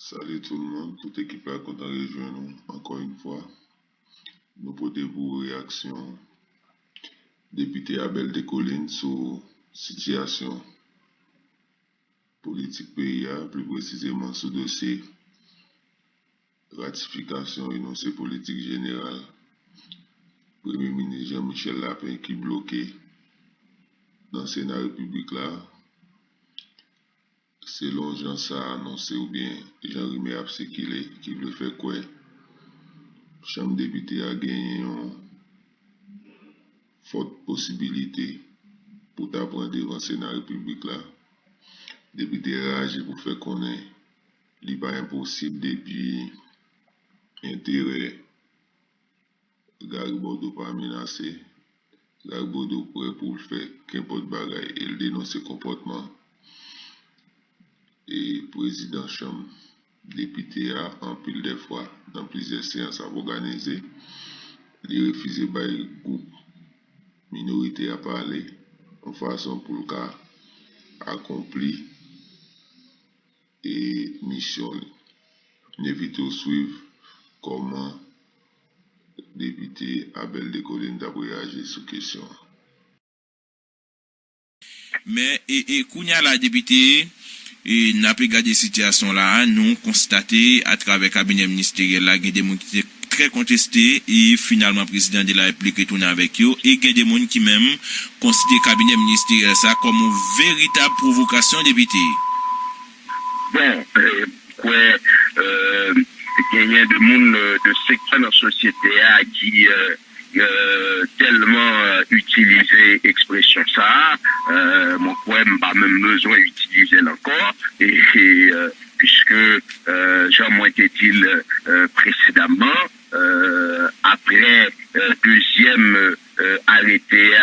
Salut tout le monde, toute équipe est content de rejoindre nous encore une fois. Nous portons pour réaction député Abel Descollines sur situation politique pays, plus précisément sur le dossier ratification énoncé politique générale. Premier ministre Jean-Michel Lapin qui bloqué dans le Sénat République là. Selon Jean ça annoncé ou bien Jean-Rimé Apse qui veut faire quoi? Chambre député a gagné une forte possibilité pour t'apprendre devant le Sénat République là. Député rage pour faire connaître, il n'est pas impossible depuis intérêt. Garibaldo pas menacé. Garibaldo prêt pour le faire, qu'importe bagaille, il dénonce ce comportement. Et président chambre député a en pile des fois dans plusieurs séances à organiser, il refuse par le groupe minorité à parler en façon pour le cas accompli et mission n'éviter suivre comment député Abel Descollines a réagi sur question. Mais et kounya la député et n'a pas gardé situation là, nous constaté à travers cabinet ministériel là, il y a des gens qui étaient très contestés et finalement président de la République retourné avec eux et il y a des gens qui même considèrent cabinet ministériel ça comme une véritable provocation député. Bon, il y a des gens de secteur dans la société qui tellement utiliser expression ça, mon poème pas même besoin d'utiliser encore et puisque Jean été dit précédemment après deuxième arrêté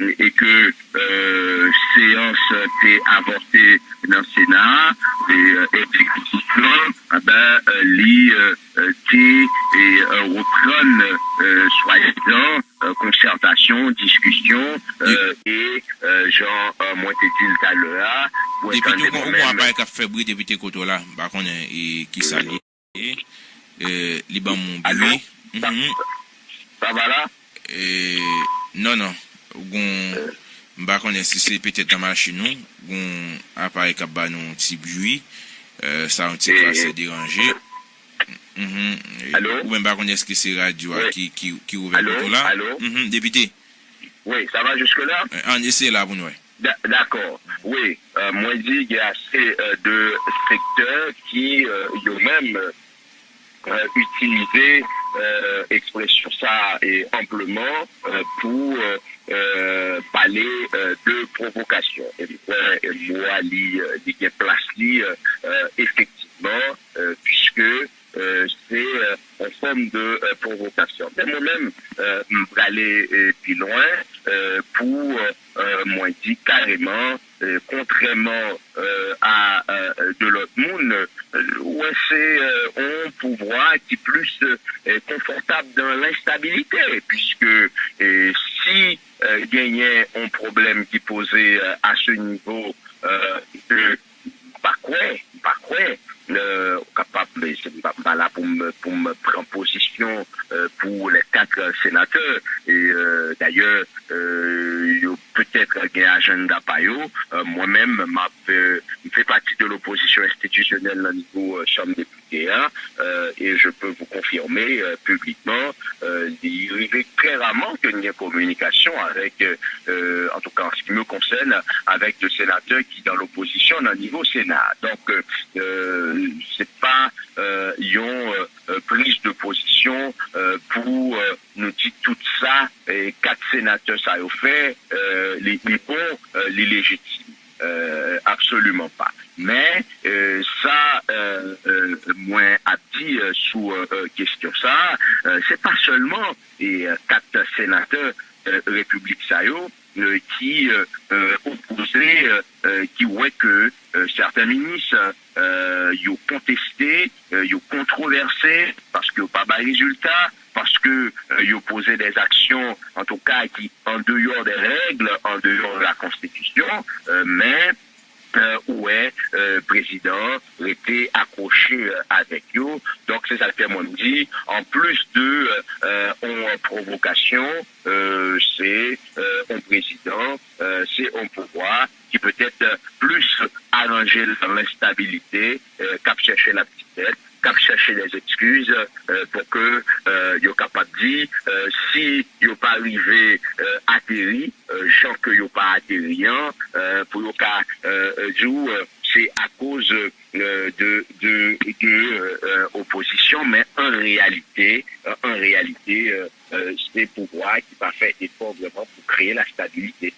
et que séance était avortée dans le Sénat et reprendre soi-disant concertation, discussion et Jean moi été dit tout à l'heure depuis tout on pas qu'a fait bruit député Koto là par contre et qui s'allie Liban mon bruit ça va là non m'pa connait si c'est peut-être dans machine nous gon appareil qui ba non petit bruit ça un petit peu dérangé allô ou même pas connait ce que c'est radio qui ouvert le là député oui ça va jusque là on essaie là pour nous d'accord oui moi dit il y a assez de secteurs qui eux-mêmes utiliser expression ça et amplement pour parler de provocation et moi li place effectivement puisque c'est en forme de provocation. Mais moi-même, je vais aller plus loin pour, moi, dire carrément, contrairement à de l'autre monde, ouais, c'est un pouvoir qui est plus confortable dans l'instabilité, puisque si gagnait un problème qui posait à ce niveau, par quoi, capable, c'est pas là pour me prendre position pour les 4 sénateurs et d'ailleurs peut-être un agenda pas moi-même fait partie de l'opposition institutionnelle au niveau chambre députés et je peux vous confirmer publiquement il arrive très rarement qu'il y ait communication avec en tout cas en ce qui me concerne avec des sénateurs qui dans l'opposition au niveau Sénat donc c'est pas une prise de position pour nous dire tout ça et 4 sénateurs ça a fait les bons les légitimes absolument pas mais ça moins à dit sous question ça c'est pas seulement et 4 sénateurs République Sayo qui opposait qui ouais que certains ministres ils ont contesté, ils ont controversé parce que pas de résultat, parce que ils ont posé des actions en tout cas qui en dehors des règles, en dehors de la Constitution, mais ouais, président était accroché avec eux. Donc c'est ça que moi me dit. En plus de en provocation, c'est un président, c'est un pouvoir qui peut être plus arrangé dans l'instabilité, cap chercher la petite tête, cap chercher des excuses pour que yo capable dire si yo pas arrivé atterri, gens que yo pas atterri pour yo ka c'est à cause de opposition, mais en réalité c'est pouvoir qui va faire effort vraiment pour créer la stabilité.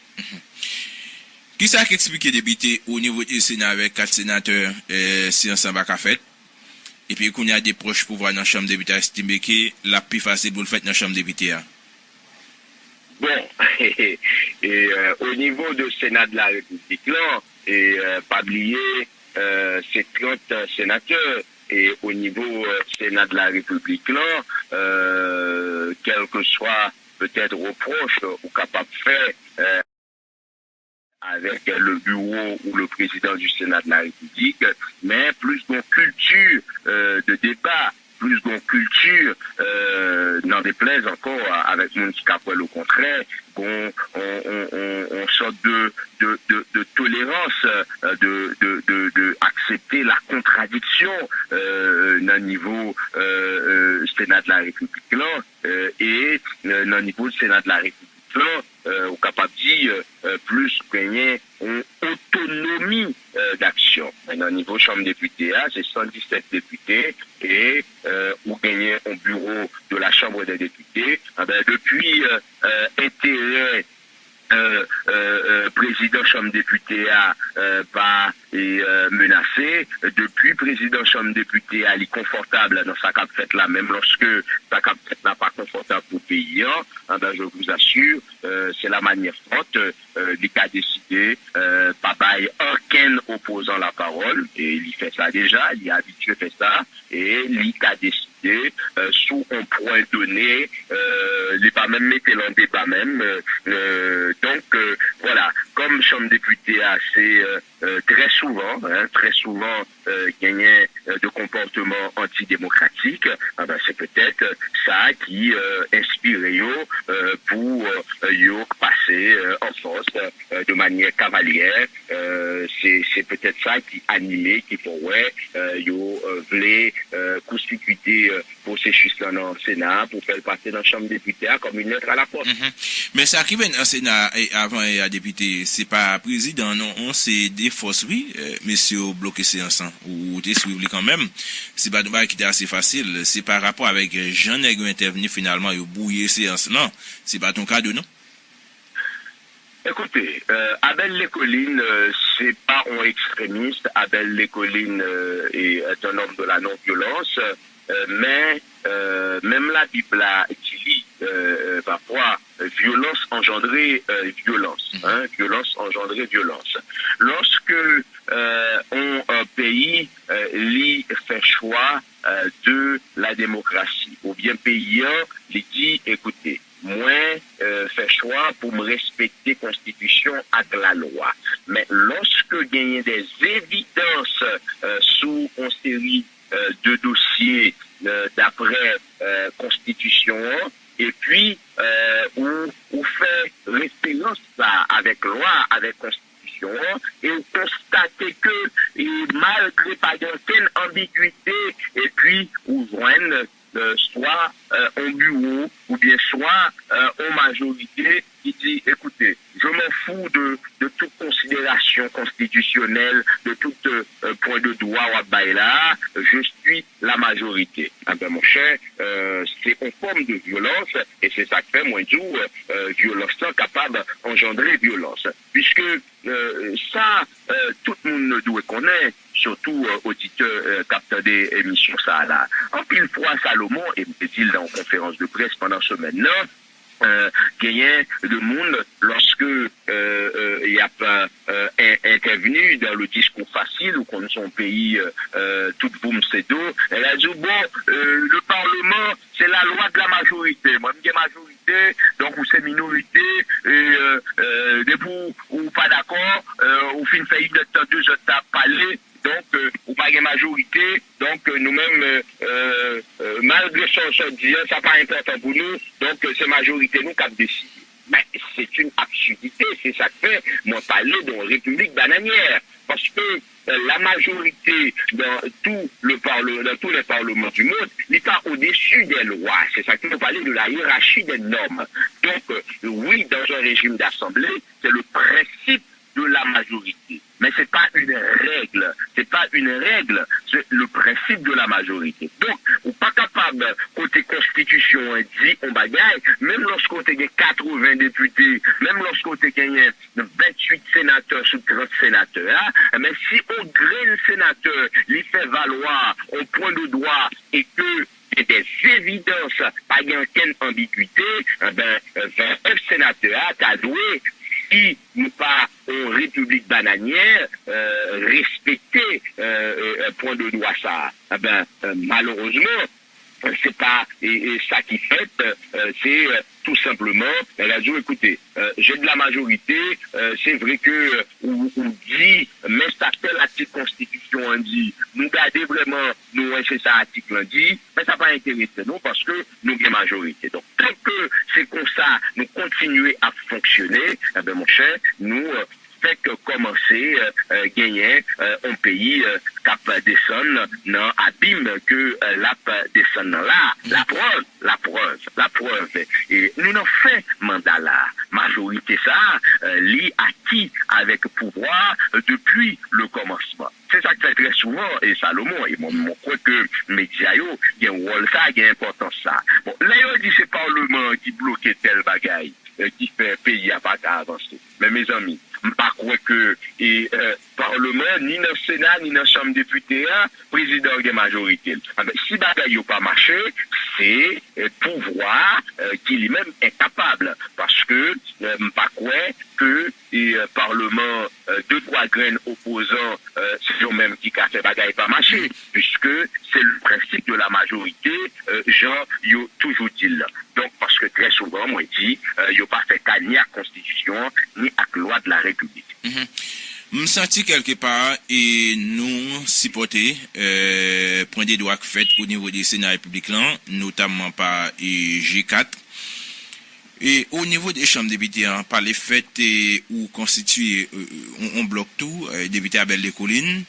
Qui ça qui explique député au niveau du Sénat avec 4 sénateurs si ensemble à fait? Et puis qu'on y a des proches pouvoirs dans la Chambre des députés estimé que la plus facile pour le faire dans la Chambre des députés. Bon, et au niveau du Sénat de la République là, et pas oublier c'est 30 sénateurs. Et au niveau Sénat de la République là, quel que soit peut-être reproche ou capable de faire avec le bureau ou le président du Sénat de la République, mais plus d'une culture de débat, plus d'une culture, n'en déplaise encore avec mon capable au contraire, on sorte de tolérance, de accepter la contradiction dans le niveau Sénat de la République là, et dans le niveau du Sénat de la République là, ou capable de dire plus gagner une autonomie d'action. Au niveau Chambre des députés, c'est 117 députés et ou gagner un bureau de la Chambre des députés. Depuis intérêt président Chambre député pas menacé, depuis président Chambre député il est confortable dans sa cap fait là, même lorsque sa cap fait n'a pas confortable pour le pays, je vous assure, c'est la manière forte il a décidé pas bail aucun opposant la parole, et il fait ça déjà, il est habitué à faire ça, et il a décidé sous un point donné, il n'est pas même mettre en débat même, donc voilà, comme Chambre député c'est très souvent gagné de comportements antidémocratiques, c'est peut-être ça qui inspire pour passer en force de manière cavalière. C'est peut-être ça qui animé, qui pourrait voulait constituer processus dans le Sénat pour faire passer dans la Chambre députés comme une lettre à la poste. Mais ça qui vient dans le Sénat avant à député, c'est pas président, non, c'est des forces, oui, messieurs bloqués séance ou des suivis quand même. C'est pas qui était assez facile. C'est par rapport avec Jean Nègre intervenu finalement et bouiller séance, non. C'est pas ton cas de non? Écoutez, Abel Lécoline, c'est pas un extrémiste. Abel Lécoline est un homme de la non-violence, mais même la Bible dit parfois violence engendrée violence, violence engendrée violence. Lorsque un pays fait choix de la démocratie, ou bien paysan, il dit écoutez, moi fait choix pour me respecter constitution avec la loi. Mais lorsque gagne des évidences sous une série de dossiers d'après constitution, et puis on fait référence avec loi, avec constitution, et on constate que malgré pas d'aucune ambiguïté, et puis on joigne soit en bureau ou bien soit en majorité qui dit écoutez, je m'en fous de toute considération constitutionnelle, de tout point de droit ou là, je suis la majorité. Mon cher, c'est une forme de violence et c'est ça que fait moi du violence capable d'engendrer violence. Puisque ça, tout le monde doit connaître, surtout auditeurs capteurs des émissions ça là. En pile fois, Salomon, et dit dans une conférence de presse pendant ce maintenant, gagné de monde lorsque il y a pas intervenu dans le discours facile ou qu'on son pays tout boum c'est d'eau, elle a dit bon le Parlement c'est la loi de la majorité, moi je majorité donc ou c'est minorité et depuis ou pas d'accord au fin fait une temps, 2 heures, t'as parlé, donc, ou pas de majorité, donc nous-mêmes, malgré ce dit, ça pas important pour nous, donc c'est majorité nous qui avons décidé. Mais c'est une absurdité, c'est ça que fait, moi parler d'une république bananière, parce que la majorité dans tous les parlements du monde n'est pas au-dessus des lois. C'est ça que nous parlons de la hiérarchie des normes. Donc, oui, dans un régime d'assemblée, c'est le principe de la majorité. Mais c'est pas une règle. C'est pas une règle. C'est le principe de la majorité. Donc, on pas capable, côté constitution, dit, on bagaille, même lorsqu'on a 80 députés, même lorsqu'on a 28 sénateurs sous 30 sénateurs, mais si on graine sénateur, il fait valoir au point de droit et que des évidences, pas aucune ambiguïté, 29 sénateurs, t'as doué, si nous pas en république bananière respecter point de droit ça, malheureusement c'est pas et ça qui fait c'est tout simplement elle a dit écoutez j'ai de la majorité c'est vrai que on dit mais ça tel article constitution on dit nous garder vraiment nous c'est ça article on dit mais ça pas intéressé nous parce que nous avons majorité donc tant que c'est comme ça nous continuer à fonctionner mon cher nous fait que commencer gagner un pays cap descend dans abîme que l'ap descend là la preuve et nous n'en fait mandat là majorité ça li acquis avec pouvoir depuis le commencement. C'est ça que fait très souvent et Salomon et moi crois que média yo il y a un rôle ça il y a importance ça bon là on dit c'est parlement qui bloque tel bagaille qui fait pays à pas avancer mais mes amis pas croire que et parlement ni dans Sénat ni dans chambre députés président de majorité si bagaille yo pas marché c'est pouvoir qui lui-même est capable parce que pas croire que et parlement deux trois graines opposants c'est eux-mêmes qui a fait bagaille pas marché puisque c'est le principe de la majorité Jean yo toujours dit là. Donc parce que très souvent moi dit yo pas fait cas ni à constitution ni à loi de la République. Me senti quelque part et nous supporter point des droits fait au niveau du Sénat républicain notamment par G4 et au niveau des chambres députés par les faits ou constituer on bloque tout député Abel de Collines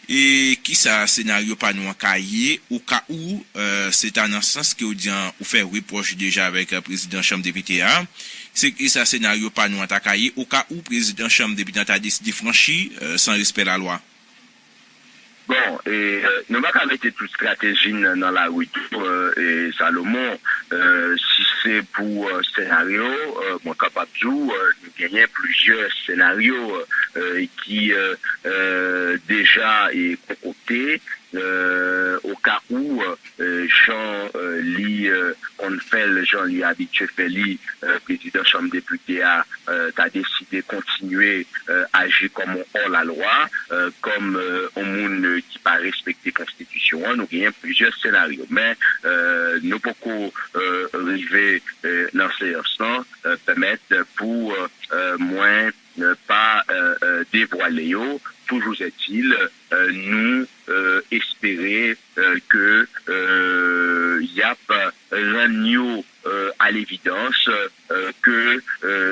et qui ça scénario pas nous en cahier au cas où c'est un sens que ou faire reproche déjà avec le président chambre députés c'est que ça scénario pas nous en cahier au cas où président chambre députés a décidé franchir sans respect la loi. Bon, et nous n'avons pas mettre toute stratégie dans la rue et Salomon, si c'est pour scénario, moi capable de jouer, nous gagnons plusieurs scénarios qui déjà est concocté. Au cas où Jean Li on fait le Jean Li habitué Feli président chambre député a décidé de continuer à agir comme hors la loi comme un monde qui pas respecter constitution nous gagnons plusieurs scénarios mais nous pouvons arriver dans ces instants permettre pour moins ne pas dévoiler toujours est-il nous espérer que y a rendu à l'évidence que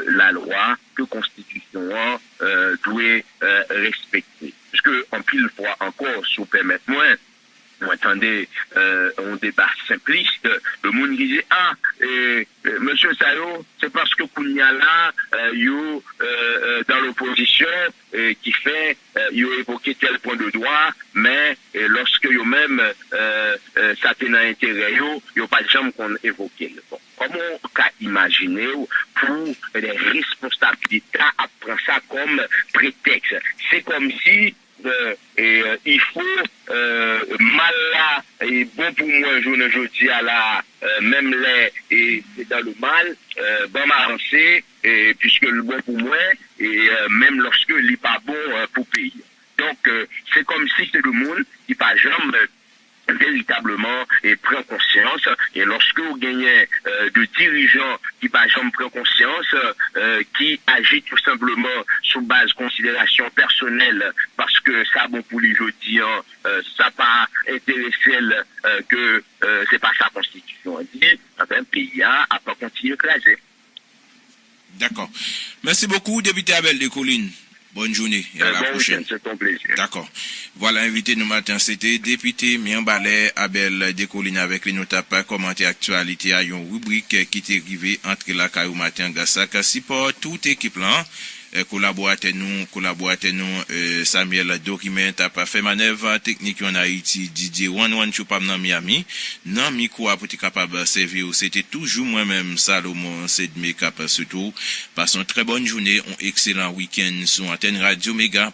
la loi, que constitution doit respecter. Parce que en pile fois encore, si vous permettez-moi, vous entendez un débat simpliste, le monde disait monsieur Sayo, c'est parce que Kounia là, yo dans l'opposition qui fait yo évoqué tel point de droit, mais lorsque yo même ça tenait intérêt yo pas de jamais qu'on évoqué. Bon, comment on peut imaginer pour les responsabilités à prendre ça comme prétexte? C'est comme si il faut mal là et bon pour moi je dis à la même les et dans le mal bon m'avancer puisque le bon pour moi et même lorsque il n'est pas bon pour pays. Donc c'est comme si c'est le monde qui pas jamais véritablement et prend conscience et lorsque vous gagnez de dirigeants qui pas jamais prend conscience, qui agit tout simplement sous base considération personnelle parce que ça bon pour lui je dis ça pas intéressé que c'est pas sa constitution dit enfin pays a pas continuer écraser. D'accord. Merci beaucoup député Abel de Collines. Bonne journée et à la prochaine. C'est ton plaisir. D'accord. Voilà, invité nous matin, c'était député Mianbalais Abel de Collines avec les notes pas commenter actualité à une rubrique qui est arrivée entre la caillou matin Gassaka support toute équipe là. Collaborateur nous Samuel Document a pas fait manœuvre technique en Haïti Didier One Choupam dans Miami non micro pour être capable servir c'était toujours moi-même Salomon Sedme cap surtout passons très bonne journée un excellent week-end sur antenne Radio Méga.